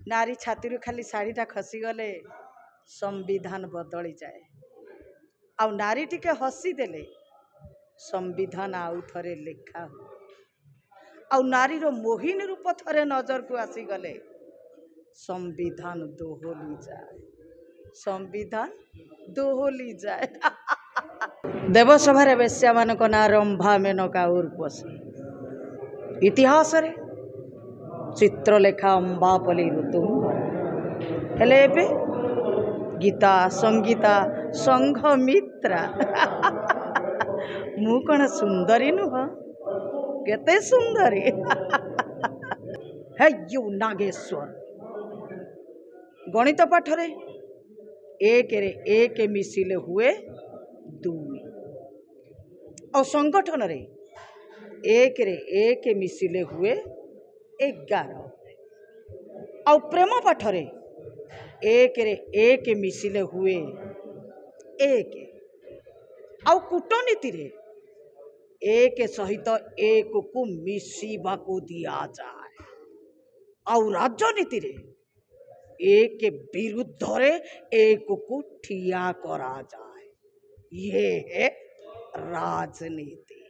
नारी छाती खाली शाढ़ीटा खसीगले संविधान बदली जाए। आउ नारी टिके हसी देले संविधान आउ थरे लेखा हुए। आउ नारी रो मोहिनी रूप थरे नजर को आसीगले संविधान दोहली जाए। संविधान दोहली जाए। देवसभार बेश्या मानक ना रंभा मेनका उर्वशी। इतिहास रे चित्रलेखा अम्बापली ऋतुंबरा। हेले एबे गीता संगीता संघमित्रा। मु कण सुंदरी नुह केते सुंदरी। हे यू नागेश्वर गणित पाठ रे एक रे एक मिसिले हुए दुई। और संगठन रे एक रे एक मिसिले हुए 11। और प्रेम पाठ रे एक रे एक मिसिले हुए 1। और कूटनीति रे एक सहित एक को मिसिबा को दिया जाए। और राजनीति रे एक विरुद्ध रे एक को ठिया करा जाए। ये है राजनीति।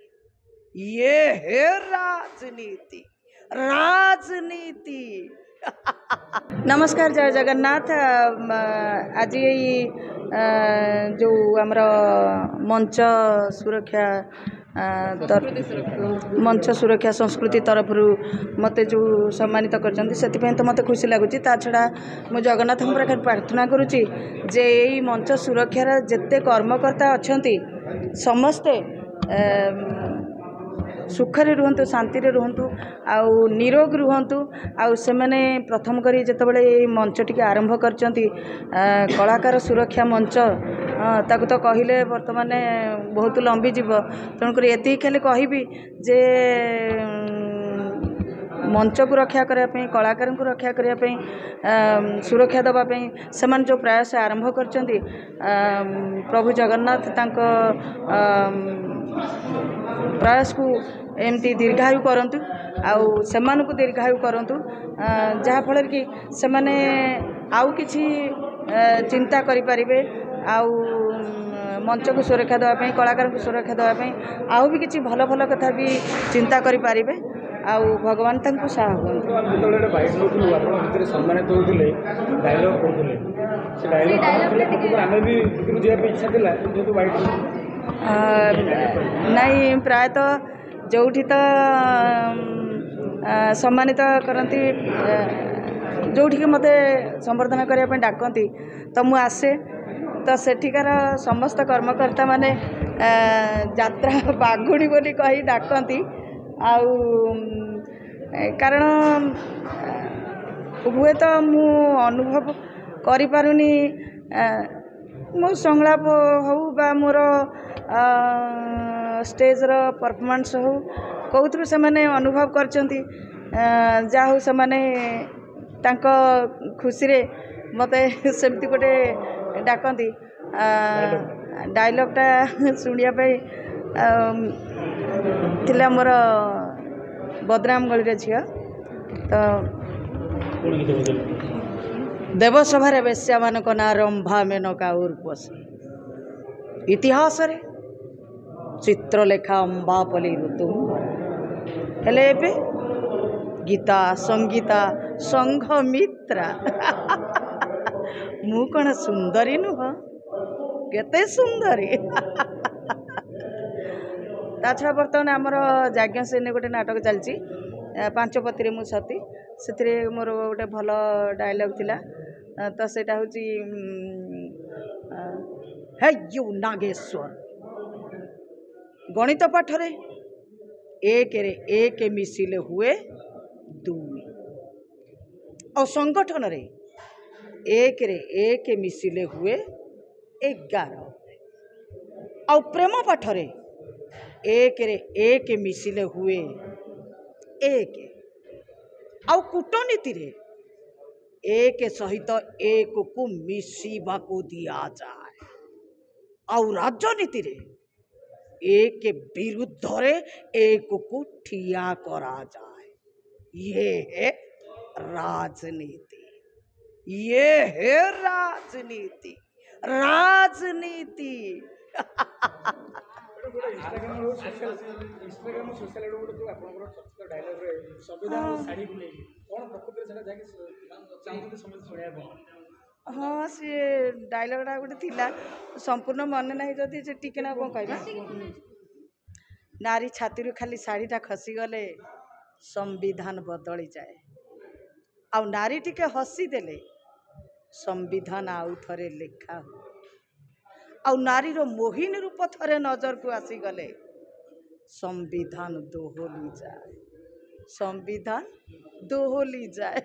ये है राजनीति। राजनीति। नमस्कार जय जगन्नाथ। आज जो आमर मंच सुरक्षा मंच सुरक्षा संस्कृति तरफ मते जो सम्मानित कर तो मते खुशी लगुच। ता छड़ा मु जगन्नाथ पाखे प्रार्थना करुच्ची जे यही मंच सुरक्षार जेते कर्मकर्ता अच्छा समस्ते सुखरे रुहंतु शांति रे रुहंतु आउ निरोग रुहंतु। आउ से मैंने प्रथम करी जेतेबेले ये मंच टिके आरंभ करचंती कलाकार सुरक्षा मंच ताकु तो कहले वर्तमान बहुत लंबी जीव। तेणुक ये खाली कहबी जे मंच को रक्षा करने कलाकार को रक्षा करने सुरक्षा देवाई से जो प्रयास आरंभ करचंती प्रभु जगन्नाथ तांको प्रयास को एमती दीर्घायु करंतु आउ सेमान को दीर्घायु करंतु जहाँ फल कि से माने आउ किछि चिंता करि परिबे। आउ मंच को सुरक्षा देवाई कलाकार को सुरक्षा देवाई आउ भी किछि भल भल कथा भी चिंता करि परिबे। आउ भगवान तांको साहा नहीं प्रायतः जोठी तो सम्मानित करती जोठी मते संवर्धना करने डाकती तो मु आसे तो सेठिकार समस्त कर्मकर्ता माने यात्रा बागुड़ी बोली कही डाकती। आउ कारण हुए तो मु अनुभव करि पारुनी मो संलाप हो बा मोर स्टेज रो परफॉर्मेंस हो कौथरु से माने अनुभव करचंती जा हो से माने तांको खुशी रे मते सेमती गोटे डाकंती डायलॉगटा सुनिया पे थिला मोर बदनाम गली रे झिया तो देवसभार बेश्या मानक ना रंभा मेनका उर्वशी। इतिहास रे चित्रलेखा अम्बापली ऋतुंबरा। हेले एबे गीता संगीता संघमित्रा। मु कण सुंदरी नुह केते सुंदरी। ता छड़ा बर्तमान आमर जाज्ञ सेने गोटे नाटक चलची पांचपति रे मु सती से मोर गोटे भल डायलॉग थिला तो सेटा होची हे यू नागेश्वर गणित पाठ रे एक रे एक मिसिले हुए दुई। और संगठन रे एक रे एक मिसिले हुए 11। और प्रेम पाठ रे एक रे एक मिसिले हुए 1। और कूटनीति रे एक सहित एक को मिसिबा को दिया जाए। और राजनीति रे एक विरुद्ध रे एक को ठिया करा जाए। ये है राजनीति। ये है राजनीति राजनीति। हाँ सी डायलगटा गोटे थिला संपूर्ण मन ना जदि टिके ना कौन कहबा नारी छाती खाली शाढ़ीटा खसीगले संविधान बदली जाए आ नारी टिके हसी देले संविधान आउ थरे लेखा हो आ नारी रो मोहिनी रूप थरे नजर को आसीगले संविधान दोहली जाए संविधान दोहली जाए।